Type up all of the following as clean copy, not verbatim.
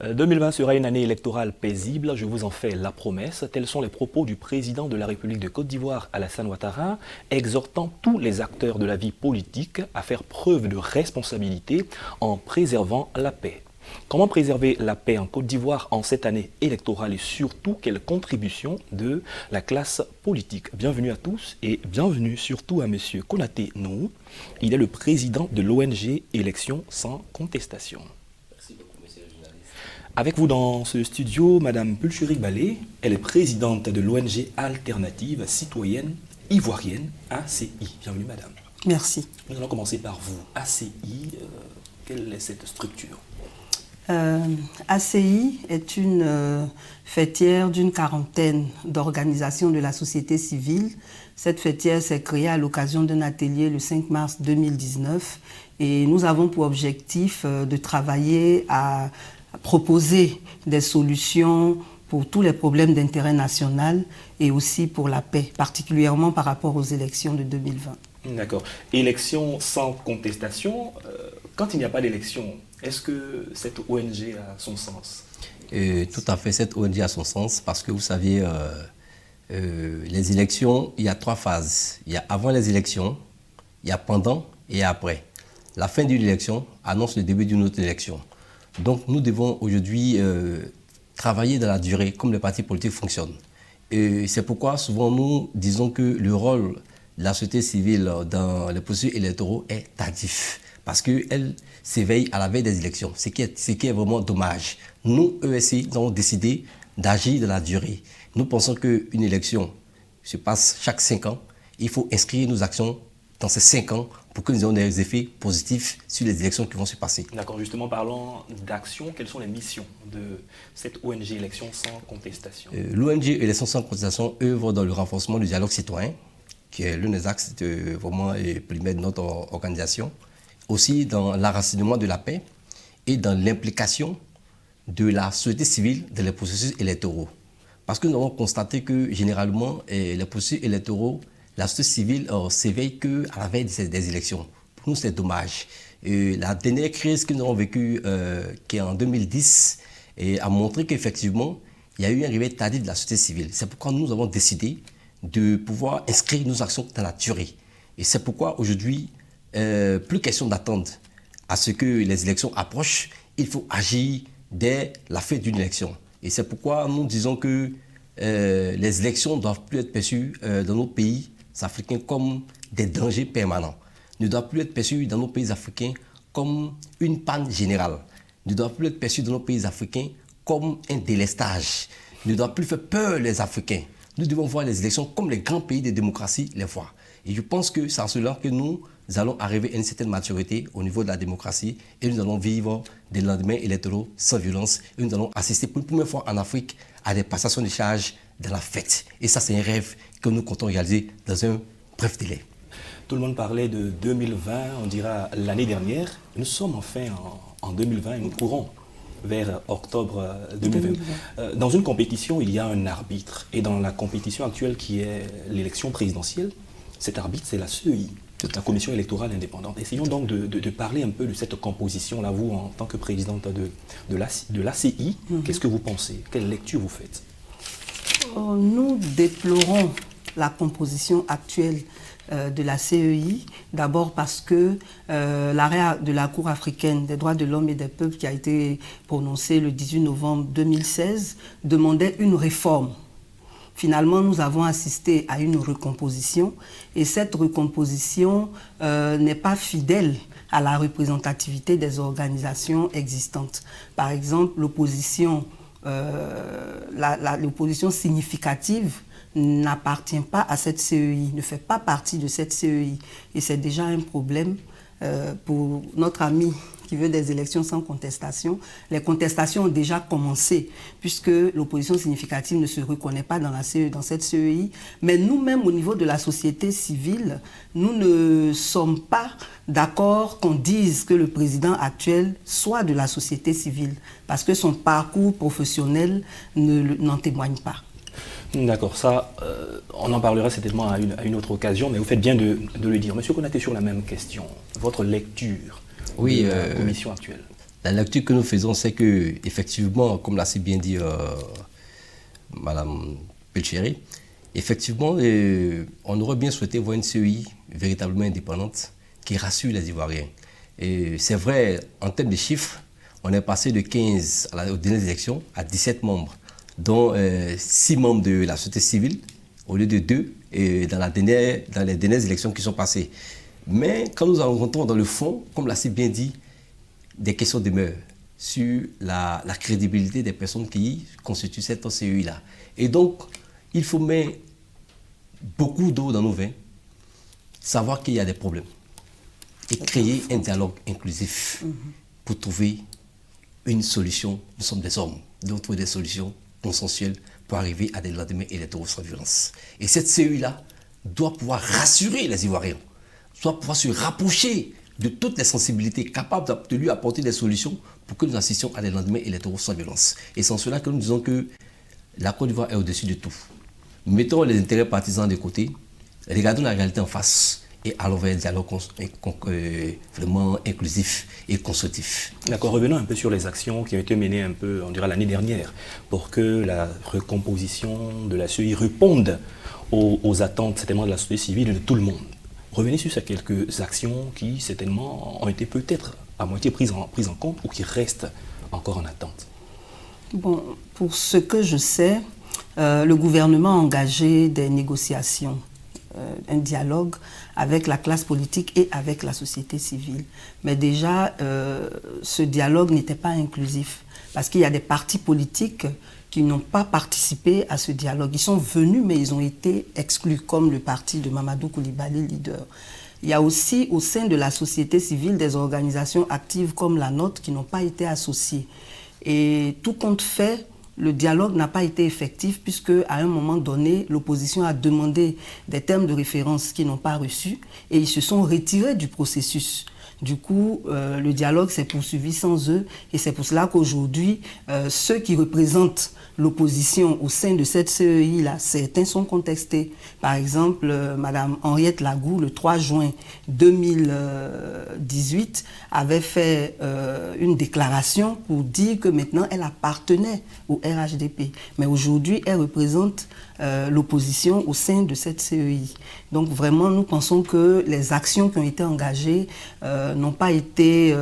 2020 sera une année électorale paisible, je vous en fais la promesse. Tels sont les propos du président de la République de Côte d'Ivoire, Alassane Ouattara, exhortant tous les acteurs de la vie politique à faire preuve de responsabilité en préservant la paix. Comment préserver la paix en Côte d'Ivoire en cette année électorale et surtout quelle contribution de la classe politique? Bienvenue à tous et bienvenue surtout à M. Konaté Nou. Il est le président de l'ONG Élections sans contestation. Merci beaucoup, monsieur le journaliste. Avec vous dans ce studio, Madame Pulchurik Balé, elle est présidente de l'ONG Alternative Citoyenne Ivoirienne, ACI. Bienvenue, Madame. Merci. Nous allons commencer par vous. ACI, quelle est cette structure? ACI est une fêtière d'une quarantaine d'organisations de la société civile. Cette fêtière s'est créée à l'occasion d'un atelier le 5 mars 2019 et nous avons pour objectif de travailler à proposer des solutions pour tous les problèmes d'intérêt national et aussi pour la paix, particulièrement par rapport aux élections de 2020. D'accord. Élection sans contestation, quand il n'y a pas d'élection, est-ce que cette ONG a son sens? Tout à fait, cette ONG a son sens parce que vous savez, les élections, il y a 3 phases. Il y a avant les élections, il y a pendant et après. La fin d'une élection annonce le début d'une autre élection. Donc nous devons aujourd'hui travailler dans la durée, comme les partis politiques fonctionnent. Et c'est pourquoi souvent nous disons que le rôle de la société civile dans les processus électoraux est tardif. Parce qu'elle s'éveille à la veille des élections, ce qui est vraiment dommage. Nous, ESI, nous avons décidé d'agir dans la durée. Nous pensons qu'une élection se passe chaque 5 ans. Il faut inscrire nos actions dans ces 5 ans pour que nous ayons des effets positifs sur les élections qui vont se passer. D'accord, justement, parlons d'action. Quelles sont les missions de cette ONG Élections sans contestation? L'ONG Élections sans contestation œuvre dans le renforcement du dialogue citoyen, qui est l'un des axes vraiment primaires de notre organisation. Aussi dans l'enracinement de la paix et dans l'implication de la société civile dans les processus électoraux. Parce que nous avons constaté que généralement, les processus électoraux, la société civile s'éveille qu'à la veille des élections. Pour nous, c'est dommage. La dernière crise que nous avons vécue, qui est en 2010, a montré qu'effectivement, il y a eu un réveil tardif de la société civile. C'est pourquoi nous avons décidé de pouvoir inscrire nos actions dans la durée. Et c'est pourquoi aujourd'hui, plus question d'attendre à ce que les élections approchent, il faut agir dès la fin d'une élection. Et c'est pourquoi nous disons que les élections ne doivent plus être perçues dans nos pays africains comme des dangers permanents. Ne doivent plus être perçues dans nos pays africains comme une panne générale. Ne doivent plus être perçues dans nos pays africains comme un délestage. Ne doivent plus faire peur les Africains. Nous devons voir les élections comme les grands pays de démocratie les voient. Et je pense que c'est en cela que nous allons arriver à une certaine maturité au niveau de la démocratie et nous allons vivre des lendemains électoraux sans violence et nous allons assister pour une première fois en Afrique à des passations de charges dans la fête. Et ça, c'est un rêve que nous comptons réaliser dans un bref délai. Tout le monde parlait de 2020, on dira l'année dernière. Nous sommes enfin en 2020 et nous courons vers octobre 2020. Dans une compétition, il y a un arbitre. Et dans la compétition actuelle qui est l'élection présidentielle, cet arbitre, c'est la CEI, la Commission électorale indépendante. Essayons donc de parler un peu de cette composition-là, vous, en tant que présidente de l'ACI. Qu'est-ce que vous pensez? Quelle lecture vous faites? Nous déplorons la composition actuelle de la CEI, d'abord parce que l'arrêt de la Cour africaine des droits de l'homme et des peuples qui a été prononcé le 18 novembre 2016 demandait une réforme. Finalement, nous avons assisté à une recomposition et cette recomposition n'est pas fidèle à la représentativité des organisations existantes. Par exemple, l'opposition significative n'appartient pas à cette CEI, ne fait pas partie de cette CEI. Et c'est déjà un problème pour notre ami qui veut des élections sans contestation. Les contestations ont déjà commencé, puisque l'opposition significative ne se reconnaît pas dans cette CEI. Mais nous-mêmes, au niveau de la société civile, nous ne sommes pas d'accord qu'on dise que le président actuel soit de la société civile, parce que son parcours professionnel n'en témoigne pas. D'accord, ça, on en parlera certainement à une autre occasion, mais vous faites bien de le dire. Monsieur Konaté, sur la même question, votre lecture de la commission actuelle. La lecture que nous faisons, c'est que, effectivement, comme l'a si bien dit Mme Pelchéry, effectivement, on aurait bien souhaité voir une CEI véritablement indépendante qui rassure les Ivoiriens. Et c'est vrai, en termes de chiffres, on est passé de 15 aux dernières élections à 17 membres, dont 6 membres de la société civile, au lieu de 2, et dans les dernières élections qui sont passées. Mais quand nous rentrons dans le fond, comme l'a si bien dit, des questions demeurent sur la crédibilité des personnes qui constituent cette CEI-là. Et donc, il faut mettre beaucoup d'eau dans nos vins, savoir qu'il y a des problèmes et créer un dialogue inclusif pour trouver une solution. Nous sommes des hommes, nous devons trouver des solutions consensuelles pour arriver à des lendemains électoraux sans violence. Et cette CEI-là doit pouvoir rassurer les Ivoiriens, doit pouvoir se rapprocher de toutes les sensibilités capables de lui apporter des solutions pour que nous assistions à des lendemains électoraux sans violence. Et c'est en cela que nous disons que la Côte d'Ivoire est au-dessus de tout. Mettons les intérêts partisans de côté, regardons la réalité en face et allons vers un dialogue vraiment inclusif et constructif. D'accord, revenons un peu sur les actions qui ont été menées un peu, on dirait, l'année dernière pour que la recomposition de la CEI réponde aux attentes certainement de la société civile et de tout le monde. Revenez sur ces quelques actions qui certainement ont été peut-être à moitié prises en compte ou qui restent encore en attente. Bon, pour ce que je sais, le gouvernement a engagé des négociations, un dialogue avec la classe politique et avec la société civile. Mais déjà, ce dialogue n'était pas inclusif parce qu'il y a des partis politiques qui n'ont pas participé à ce dialogue. Ils sont venus, mais ils ont été exclus, comme le parti de Mamadou Coulibaly, leader. Il y a aussi au sein de la société civile des organisations actives comme la nôtre qui n'ont pas été associées. Et tout compte fait, le dialogue n'a pas été effectif puisque à un moment donné, l'opposition a demandé des termes de référence qu'ils n'ont pas reçus et ils se sont retirés du processus. Du coup, le dialogue s'est poursuivi sans eux et c'est pour cela qu'aujourd'hui, ceux qui représentent l'opposition au sein de cette CEI-là, certains sont contestés. Par exemple, Mme Henriette Lagou, le 3 juin 2018, avait fait une déclaration pour dire que maintenant elle appartenait au RHDP. Mais aujourd'hui, elle représente l'opposition au sein de cette CEI. Donc vraiment, nous pensons que les actions qui ont été engagées n'ont pas été...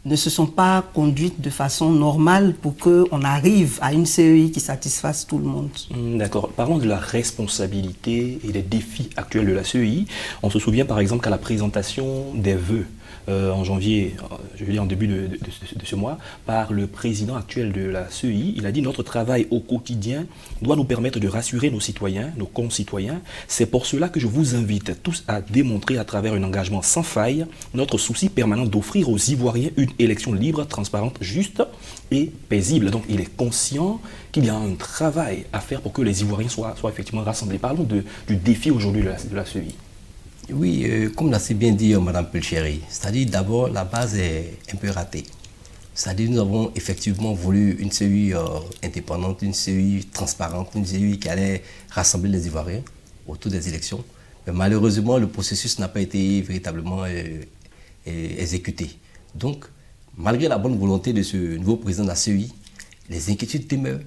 ne se sont pas conduites de façon normale pour qu'on arrive à une CEI qui satisfasse tout le monde. D'accord. Parlons de la responsabilité et des défis actuels de la CEI. On se souvient par exemple qu'à la présentation des vœux en janvier, je veux dire en début de ce mois, par le président actuel de la CEI, il a dit « Notre travail au quotidien doit nous permettre de rassurer nos citoyens, nos concitoyens. C'est pour cela que je vous invite tous à démontrer à travers un engagement sans faille notre souci permanent d'offrir aux Ivoiriens une élection libre, transparente, juste et paisible. » Donc il est conscient qu'il y a un travail à faire pour que les Ivoiriens soient effectivement rassemblés. Parlons du défi aujourd'hui de la CEI. Oui, comme l'a si bien dit Mme Pelchéry, c'est-à-dire d'abord la base est un peu ratée. C'est-à-dire nous avons effectivement voulu une CEI indépendante, une CEI transparente, une CEI qui allait rassembler les Ivoiriens autour des élections. Mais malheureusement, le processus n'a pas été véritablement exécuté. Donc, malgré la bonne volonté de ce nouveau président de la CEI, les inquiétudes demeurent.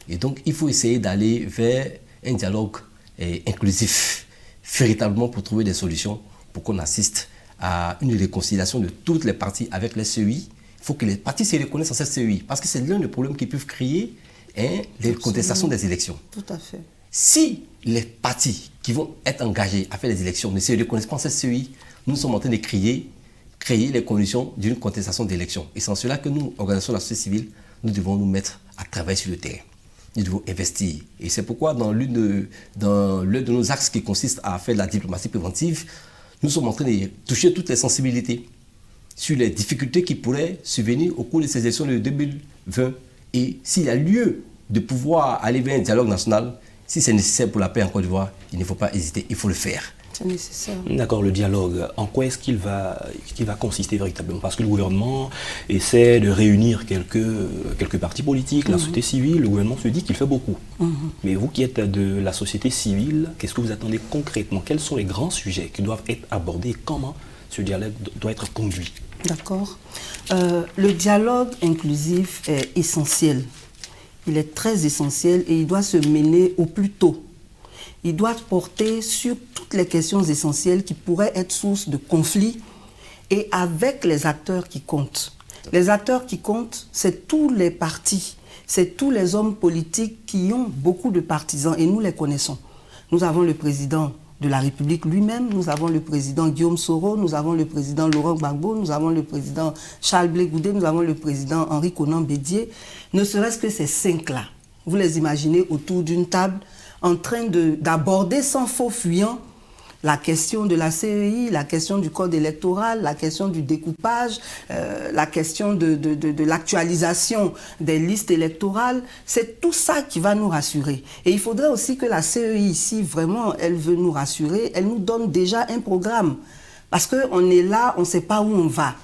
Et donc, il faut essayer d'aller vers un dialogue inclusif, véritablement pour trouver des solutions, pour qu'on assiste à une réconciliation de toutes les parties avec les CEI. Il faut que les parties se reconnaissent en cette CEI, parce que c'est l'un des problèmes qui peuvent créer les contestations des élections. Tout à fait. Si les partis qui vont être engagés à faire les élections ne se reconnaissent pas en cette CEI, nous sommes en train de créer les conditions d'une contestation d'élections. Et c'est en cela que nous, organisations de la société civile, nous devons nous mettre à travailler sur le terrain. Nous devons investir. Et c'est pourquoi dans l'un de nos axes qui consiste à faire de la diplomatie préventive, nous sommes en train de toucher toutes les sensibilités sur les difficultés qui pourraient survenir au cours de ces élections de 2020. Et s'il y a lieu de pouvoir aller vers un dialogue national, si c'est nécessaire pour la paix en Côte d'Ivoire, il ne faut pas hésiter, il faut le faire. C'est nécessaire. D'accord, le dialogue, en quoi est-ce qu'il va consister véritablement? Parce que le gouvernement essaie de réunir quelques partis politiques, la société civile, le gouvernement se dit qu'il fait beaucoup. Mais vous qui êtes de la société civile, qu'est-ce que vous attendez concrètement? Quels sont les grands sujets qui doivent être abordés et comment ce dialogue doit être conduit? D'accord. Le dialogue inclusif est essentiel. Il est très essentiel et il doit se mener au plus tôt. Il doit porter sur toutes les questions essentielles qui pourraient être source de conflits et avec les acteurs qui comptent. Les acteurs qui comptent, c'est tous les partis, c'est tous les hommes politiques qui ont beaucoup de partisans et nous les connaissons. Nous avons le président de la République lui-même, nous avons le président Guillaume Soro, nous avons le président Laurent Gbagbo, nous avons le président Charles Blé Goudé, nous avons le président Henri Konan Bédié. Ne serait-ce que ces 5-là, vous les imaginez autour d'une table en train d'aborder sans faux fuyant la question de la CEI, la question du code électoral, la question du découpage, la question de l'actualisation des listes électorales. C'est tout ça qui va nous rassurer. Et il faudrait aussi que la CEI, ici, vraiment, elle veut nous rassurer, elle nous donne déjà un programme. Parce qu'on est là, on ne sait pas où on va.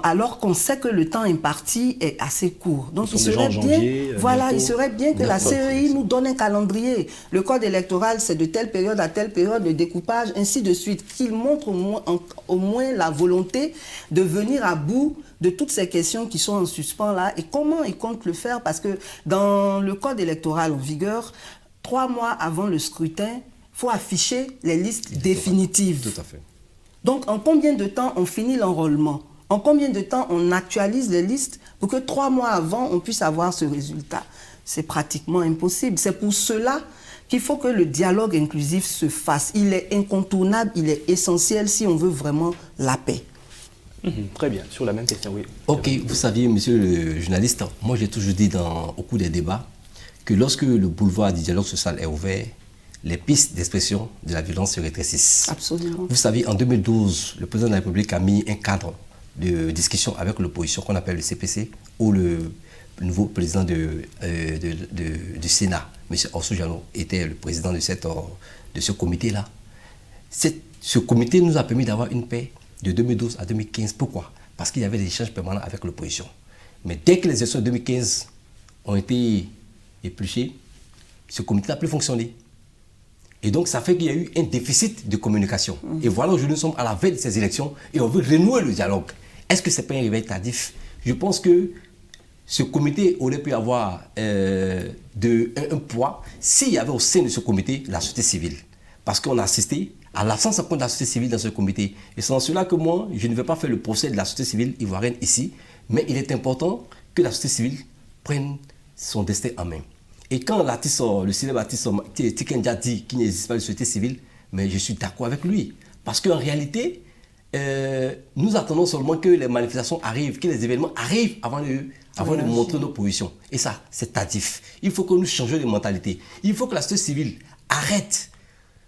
Alors qu'on sait que le temps imparti est assez court. Donc il serait bien, il serait bien que la CEI nous donne un calendrier. Le code électoral, c'est de telle période à telle période, le découpage, ainsi de suite. Qu'il montre au moins la volonté de venir à bout de toutes ces questions qui sont en suspens là et comment ils comptent le faire. Parce que dans le code électoral en vigueur, 3 mois avant le scrutin, il faut afficher les listes définitives. Tout à fait. Donc, en combien de temps on finit l'enrôlement? En combien de temps on actualise les listes pour que 3 mois avant, on puisse avoir ce résultat? C'est pratiquement impossible. C'est pour cela qu'il faut que le dialogue inclusif se fasse. Il est incontournable, il est essentiel si on veut vraiment la paix. Très bien. Sur la même question, oui. Ok, vous saviez, monsieur le journaliste, moi j'ai toujours dit au cours des débats que lorsque le boulevard du dialogue social est ouvert, les pistes d'expression de la violence se rétrécissent. Absolument. Vous savez, en 2012, le président de la République a mis un cadre de discussion avec l'opposition qu'on appelle le CPC, où le nouveau président du Sénat, M. Orsou Jano, était le président de ce comité-là. Ce comité nous a permis d'avoir une paix de 2012 à 2015. Pourquoi? Parce qu'il y avait des échanges permanents avec l'opposition. Mais dès que les élections de 2015 ont été épluchées, ce comité n'a plus fonctionné. Et donc, ça fait qu'il y a eu un déficit de communication. Et voilà, aujourd'hui, nous sommes à la veille de ces élections et on veut renouer le dialogue. Est-ce que ce n'est pas un réveil tardif? Je pense que ce comité aurait pu avoir un poids s'il y avait au sein de ce comité la société civile. Parce qu'on a assisté à l'absence de la société civile dans ce comité. Et c'est en cela que moi, je ne vais pas faire le procès de la société civile ivoirienne ici, mais il est important que la société civile prenne son destin en main. Et quand le célèbre artiste Tikenja dit qu'il n'existe pas de société civile, mais je suis d'accord avec lui. Parce qu'en réalité, nous attendons seulement que les manifestations arrivent, que les événements arrivent avant de montrer nos positions. Et ça, c'est tardif. Il faut que nous changions de mentalité. Il faut que la société civile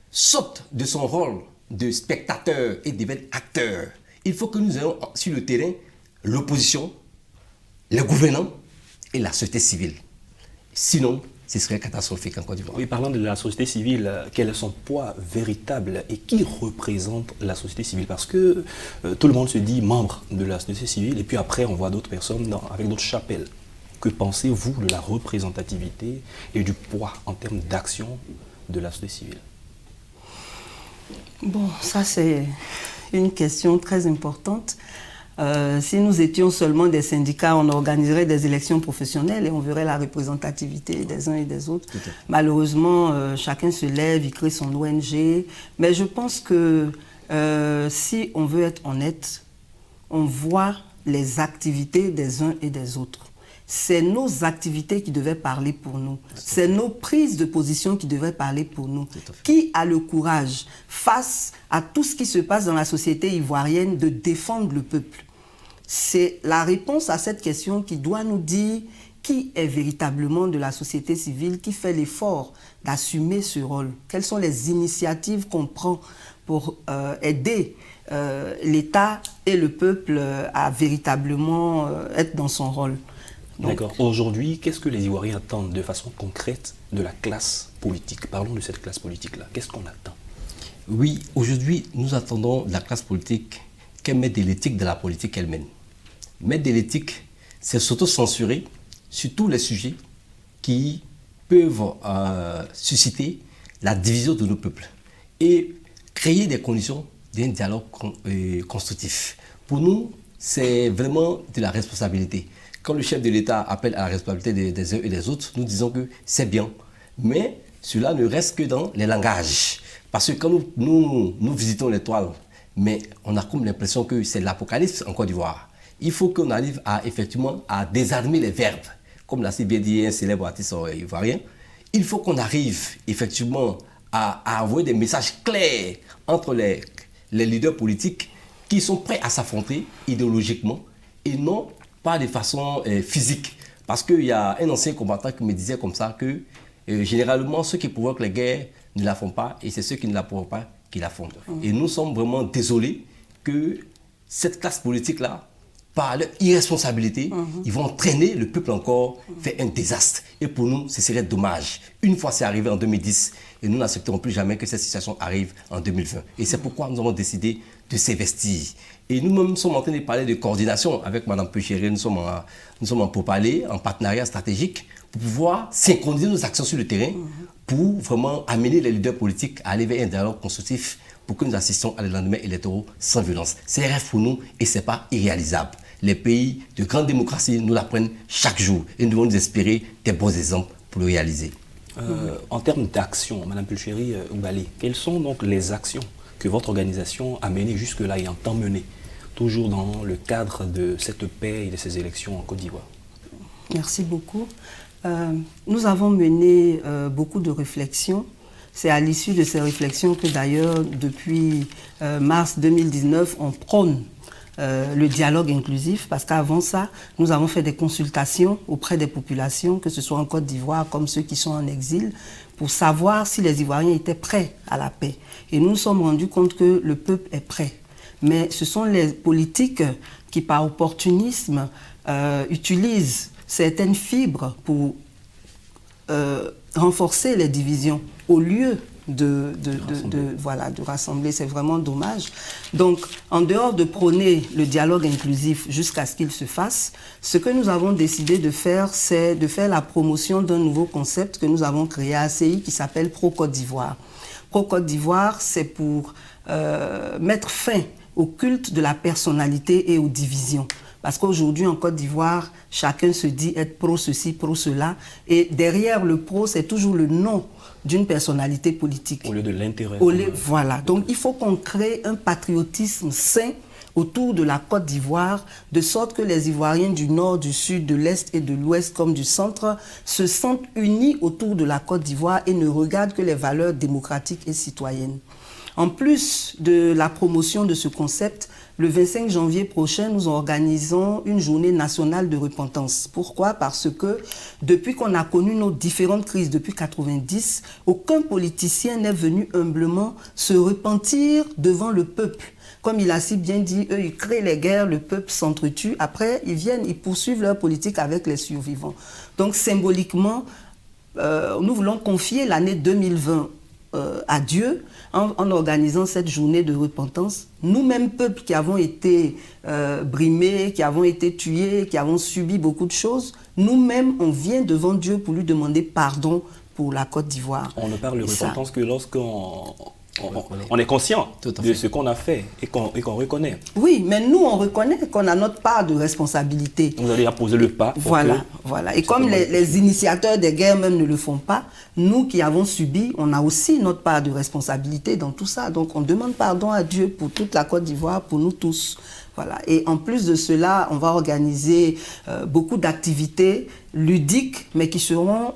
saute de son rôle de spectateur et devienne acteur. Il faut que nous ayons sur le terrain l'opposition, les gouvernants et la société civile. Sinon, ce serait catastrophique en Côte d'Ivoire. Oui, parlant de la société civile, quel est son poids véritable et qui représente la société civile? Parce que tout le monde se dit membre de la société civile et puis après on voit d'autres personnes avec d'autres chapelles. Que pensez-vous de la représentativité et du poids en termes d'action de la société civile? Bon, ça c'est une question très importante. Si nous étions seulement des syndicats, on organiserait des élections professionnelles et on verrait la représentativité des uns et des autres. Malheureusement, chacun se lève, il crée son ONG. Mais je pense que si on veut être honnête, on voit les activités des uns et des autres. C'est nos activités qui devaient parler pour nous. C'est nos prises de position qui devaient parler pour nous. Qui a le courage, face à tout ce qui se passe dans la société ivoirienne, de défendre le peuple? C'est la réponse à cette question qui doit nous dire qui est véritablement de la société civile, qui fait l'effort d'assumer ce rôle. Quelles sont les initiatives qu'on prend pour aider l'État et le peuple à véritablement être dans son rôle. D'accord. Aujourd'hui, qu'est-ce que les Ivoiriens attendent de façon concrète de la classe politique? Parlons de cette classe politique-là. Qu'est-ce qu'on attend? Oui, aujourd'hui, nous attendons de la classe politique qu'elle mette de l'éthique dans la politique qu'elle mène. Mettre de l'éthique, c'est s'auto-censurer sur tous les sujets qui peuvent susciter la division de nos peuples et créer des conditions d'un dialogue constructif. Pour nous, c'est vraiment de la responsabilité. Quand le chef de l'État appelle à la responsabilité des uns et des autres, nous disons que c'est bien. Mais cela ne reste que dans les langages. Parce que quand nous visitons l'étoile, mais on a comme l'impression que c'est l'apocalypse en Côte d'Ivoire. Il faut qu'on arrive effectivement à désarmer les verbes. Comme l'a si bien dit un célèbre artiste ivoirien, il faut qu'on arrive effectivement à avoir des messages clairs entre les leaders politiques qui sont prêts à s'affronter idéologiquement et non pas de façon physique. Parce qu'il y a un ancien combattant qui me disait comme ça que généralement ceux qui provoquent les guerres ne la font pas et c'est ceux qui ne la provoquent pas qui la font. Et nous sommes vraiment désolés que cette classe politique-là, par leur irresponsabilité, ils vont entraîner le peuple encore vers un désastre. Et pour nous, ce serait dommage. Une fois c'est arrivé en 2010, et nous n'accepterons plus jamais que cette situation arrive en 2020. Et c'est pourquoi nous avons décidé de s'investir. Et nous-mêmes sommes en train de parler de coordination avec Mme Péchéry. Nous sommes en pourparlers, en partenariat stratégique, pour pouvoir synchroniser nos actions sur le terrain, pour vraiment amener les leaders politiques à aller vers un dialogue constructif pour que nous assistions à des lendemains électoraux sans violence. C'est un rêve pour nous et ce n'est pas irréalisable. Les pays de grande démocratie nous l'apprennent chaque jour et nous devons nous espérer des bons exemples pour le réaliser. En termes d'action, Mme Péchéry Oubalé, quelles sont donc les actions que votre organisation a menées jusque-là et entend mener, toujours dans le cadre de cette paix et de ces élections en Côte d'Ivoire? Merci beaucoup. Nous avons mené beaucoup de réflexions. C'est à l'issue de ces réflexions que d'ailleurs, depuis mars 2019, on prône le dialogue inclusif, parce qu'avant ça, nous avons fait des consultations auprès des populations, que ce soit en Côte d'Ivoire comme ceux qui sont en exil, pour savoir si les Ivoiriens étaient prêts à la paix. Et nous nous sommes rendus compte que le peuple est prêt. Mais ce sont les politiques qui, par opportunisme, utilisent certaines fibres pour renforcer les divisions au lieu de rassembler. C'est vraiment dommage. Donc, en dehors de prôner le dialogue inclusif jusqu'à ce qu'il se fasse, ce que nous avons décidé de faire, c'est de faire la promotion d'un nouveau concept que nous avons créé à ACI qui s'appelle Pro-Côte d'Ivoire. Pro-Côte d'Ivoire, c'est pour mettre fin au culte de la personnalité et aux divisions. Parce qu'aujourd'hui, en Côte d'Ivoire, chacun se dit être pro ceci, pro cela. Et derrière le pro, c'est toujours le nom d'une personnalité politique. Au lieu de l'intérêt. Voilà. Donc, il faut qu'on crée un patriotisme sain autour de la Côte d'Ivoire, de sorte que les Ivoiriens du Nord, du Sud, de l'Est et de l'Ouest comme du Centre se sentent unis autour de la Côte d'Ivoire et ne regardent que les valeurs démocratiques et citoyennes. En plus de la promotion de ce concept, le 25 janvier prochain, nous organisons une journée nationale de repentance. Pourquoi? Parce que depuis qu'on a connu nos différentes crises depuis 1990, aucun politicien n'est venu humblement se repentir devant le peuple. Comme il a si bien dit, eux, ils créent les guerres, le peuple s'entretue. Après, ils poursuivent leur politique avec les survivants. Donc, symboliquement, nous voulons confier l'année 2020 à Dieu en organisant cette journée de repentance. Nous-mêmes, peuple qui avons été brimés, qui avons été tués, qui avons subi beaucoup de choses, nous-mêmes, on vient devant Dieu pour lui demander pardon pour la Côte d'Ivoire. On ne parle de repentance que lorsqu'on est conscient de ce qu'on a fait et qu'on reconnaît. Oui, mais nous, on reconnaît qu'on a notre part de responsabilité. Vous allez poser le pas. Voilà. Et comme les initiateurs des guerres même ne le font pas, nous qui avons subi, on a aussi notre part de responsabilité dans tout ça. Donc, on demande pardon à Dieu pour toute la Côte d'Ivoire, pour nous tous. Voilà. Et en plus de cela, on va organiser beaucoup d'activités ludiques, mais qui seront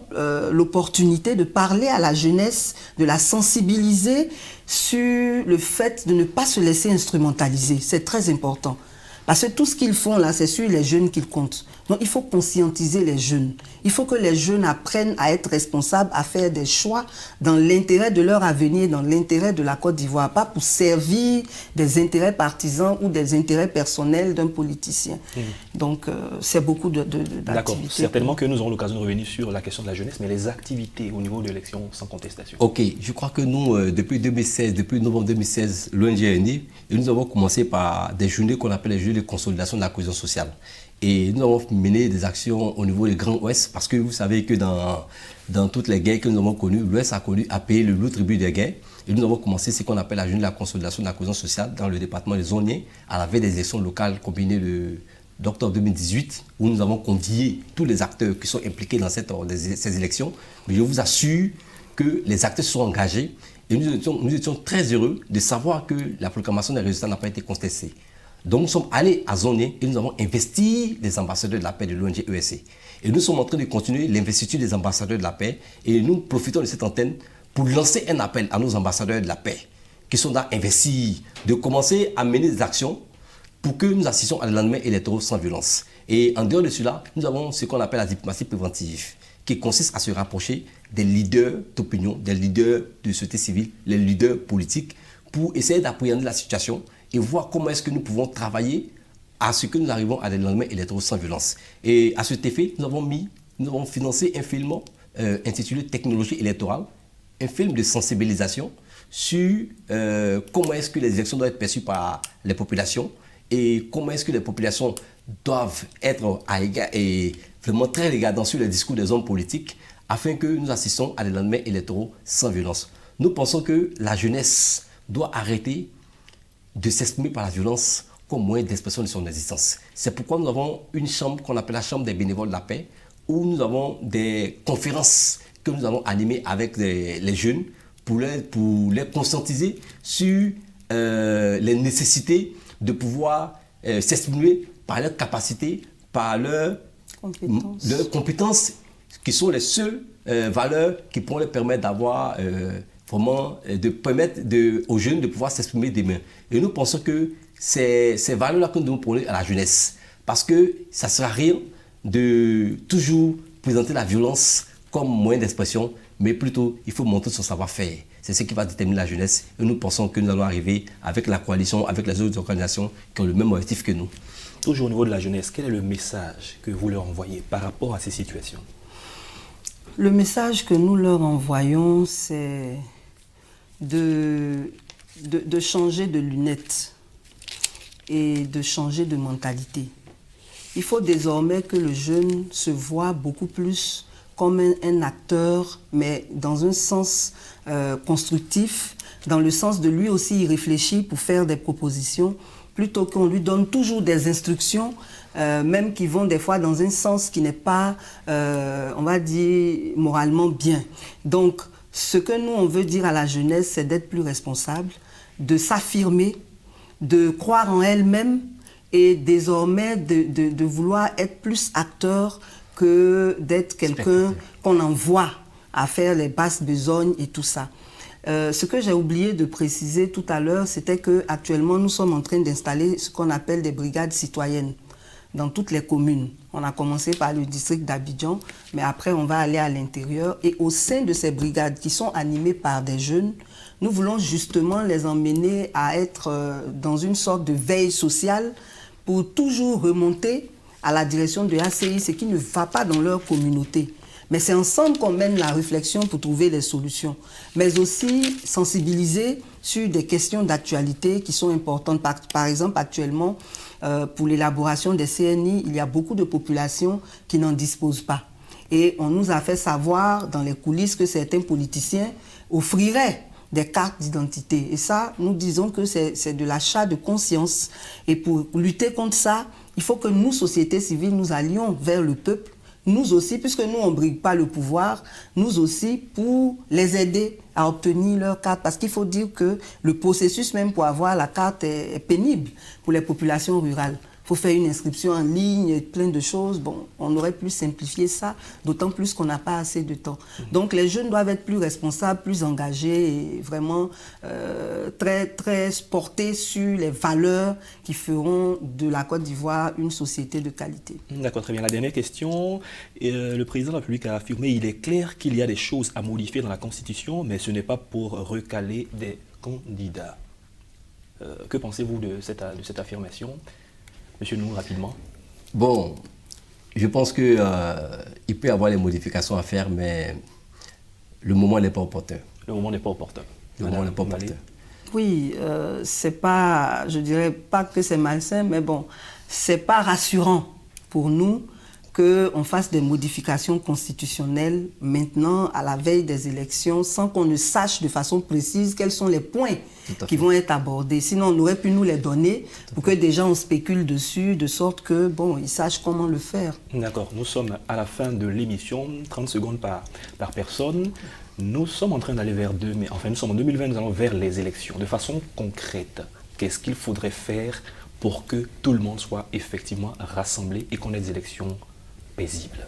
l'opportunité de parler à la jeunesse, de la sensibiliser sur le fait de ne pas se laisser instrumentaliser. C'est très important. Parce que tout ce qu'ils font là, c'est sur les jeunes qu'ils comptent. Donc il faut conscientiser les jeunes. Il faut que les jeunes apprennent à être responsables, à faire des choix dans l'intérêt de leur avenir, dans l'intérêt de la Côte d'Ivoire, pas pour servir des intérêts partisans ou des intérêts personnels d'un politicien. Donc c'est beaucoup d'activités. D'accord. Certainement que nous aurons l'occasion de revenir sur la question de la jeunesse, mais les activités au niveau de l'élection sans contestation. Ok, je crois que nous, depuis novembre 2016, l'ONG est née et nous avons commencé par des journées qu'on appelle les journées de consolidation de la cohésion sociale. Et nous avons mené des actions au niveau du Grand Ouest parce que vous savez que dans toutes les guerres que nous avons connues, l'Ouest a payé le lourd tribut des guerres. Et nous avons commencé ce qu'on appelle la journée de la consolidation de la cohésion sociale dans le département des Zoniers à la veille des élections locales combinées d'octobre 2018, où nous avons convié tous les acteurs qui sont impliqués dans ces élections. Mais je vous assure que les acteurs se sont engagés et nous étions très heureux de savoir que la proclamation des résultats n'a pas été contestée. Donc nous sommes allés à Zonier et nous avons investi les ambassadeurs de la paix de l'ONG ESC. Et nous sommes en train de continuer l'investiture des ambassadeurs de la paix et nous profitons de cette antenne pour lancer un appel à nos ambassadeurs de la paix qui sont là investis de commencer à mener des actions pour que nous assistions à des lendemains électoraux sans violence. Et en dehors de cela, nous avons ce qu'on appelle la diplomatie préventive, qui consiste à se rapprocher des leaders d'opinion, des leaders de société civile, les leaders politiques, pour essayer d'appréhender la situation et voir comment est-ce que nous pouvons travailler à ce que nous arrivons à des lendemains électoraux sans violence. Et à cet effet, nous avons financé un film intitulé Technologie électorale, un film de sensibilisation sur comment est-ce que les élections doivent être perçues par les populations et comment est-ce que les populations doivent être à égard et vraiment très regardants sur les discours des hommes politiques afin que nous assistions à des lendemains électoraux sans violence. Nous pensons que la jeunesse doit arrêter de s'exprimer par la violence comme moyen d'expression de son existence. C'est pourquoi nous avons une chambre qu'on appelle la chambre des bénévoles de la paix, où nous avons des conférences que nous allons animer avec les jeunes pour les conscientiser sur les nécessités de pouvoir s'exprimer par leur capacité, par leurs compétences, qui sont les seules valeurs qui pourront leur permettre d'avoir vraiment, de permettre aux jeunes de pouvoir s'exprimer demain. Et nous pensons que c'est ces valeurs-là que nous devons prôner à la jeunesse. Parce que ça ne sert à rien de toujours présenter la violence comme moyen d'expression, mais plutôt il faut montrer son savoir-faire. C'est ce qui va déterminer la jeunesse. Et nous pensons que nous allons arriver avec la coalition, avec les autres organisations qui ont le même objectif que nous. Toujours au niveau de la jeunesse, quel est le message que vous leur envoyez par rapport à ces situations? Le message que nous leur envoyons, c'est de changer de lunettes et de changer de mentalité. Il faut désormais que le jeune se voit beaucoup plus comme un acteur, mais dans un sens constructif, dans le sens de lui aussi y réfléchir pour faire des propositions, plutôt qu'on lui donne toujours des instructions, même qui vont des fois dans un sens qui n'est pas, on va dire, moralement bien. Donc, ce que nous, on veut dire à la jeunesse, c'est d'être plus responsable, de s'affirmer, de croire en elle-même et désormais de vouloir être plus acteur que d'être quelqu'un qu'on envoie à faire les basses besognes et tout ça. Ce que j'ai oublié de préciser tout à l'heure, c'était qu'actuellement, nous sommes en train d'installer ce qu'on appelle des brigades citoyennes dans toutes les communes. On a commencé par le district d'Abidjan, mais après, on va aller à l'intérieur. Et au sein de ces brigades qui sont animées par des jeunes, nous voulons justement les emmener à être dans une sorte de veille sociale pour toujours remonter à la direction de ACI, ce qui ne va pas dans leur communauté. Mais c'est ensemble qu'on mène la réflexion pour trouver des solutions. Mais aussi sensibiliser sur des questions d'actualité qui sont importantes. Par exemple, actuellement, pour l'élaboration des CNI, il y a beaucoup de populations qui n'en disposent pas. Et on nous a fait savoir dans les coulisses que certains politiciens offriraient des cartes d'identité. Et ça, nous disons que c'est de l'achat de conscience. Et pour lutter contre ça, il faut que nous, société civile, nous allions vers le peuple, nous aussi, puisque nous, on ne brigue pas le pouvoir, nous aussi, pour les aider à obtenir leur carte. Parce qu'il faut dire que le processus même pour avoir la carte est pénible pour les populations rurales. Il faut faire une inscription en ligne, plein de choses. Bon, on aurait pu simplifier ça, d'autant plus qu'on n'a pas assez de temps. Donc les jeunes doivent être plus responsables, plus engagés et vraiment très, très portés sur les valeurs qui feront de la Côte d'Ivoire une société de qualité. D'accord, très bien. La dernière question. Le président de la République a affirmé qu'il est clair qu'il y a des choses à modifier dans la Constitution, mais ce n'est pas pour recaler des candidats. Que pensez-vous de cette affirmation ? Monsieur Nou, rapidement. Bon, je pense qu'il peut y avoir des modifications à faire, mais le moment n'est pas opportun. Le moment n'est pas opportun. Le moment n'est pas opportun. Oui, c'est pas, je dirais pas que c'est malsain, mais bon, c'est pas rassurant pour nous qu'on fasse des modifications constitutionnelles maintenant à la veille des élections sans qu'on ne sache de façon précise quels sont les points qui vont être abordés. Sinon, on aurait pu nous les donner pour que des gens spéculent dessus, de sorte que, bon, ils sachent comment le faire. D'accord, nous sommes à la fin de l'émission, 30 secondes par personne. Nous sommes en train d'aller vers nous sommes en 2020, nous allons vers les élections. De façon concrète, qu'est-ce qu'il faudrait faire pour que tout le monde soit effectivement rassemblé et qu'on ait des élections paisibles?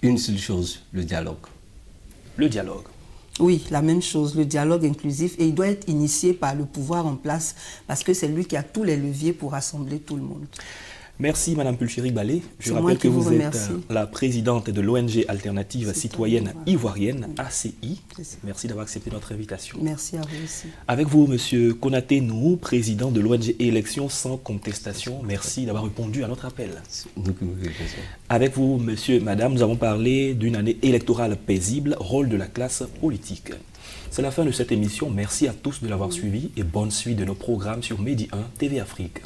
Une seule chose, le dialogue. Le dialogue. Oui, la même chose, le dialogue inclusif, et il doit être initié par le pouvoir en place parce que c'est lui qui a tous les leviers pour rassembler tout le monde. Merci Madame Pulchérie Balé. Je rappelle que vous êtes la présidente de l'ONG Alternative Citoyenne Ivoirienne, ACI. Merci d'avoir accepté notre invitation. Merci à vous aussi. Avec vous, Monsieur Konaté Nou, président de l'ONG Élections sans contestation. Merci d'avoir répondu à notre appel. Avec vous, Madame, nous avons parlé d'une année électorale paisible, rôle de la classe politique. C'est la fin de cette émission. Merci à tous de l'avoir suivi et bonne suite de nos programmes sur Medi 1 TV Afrique.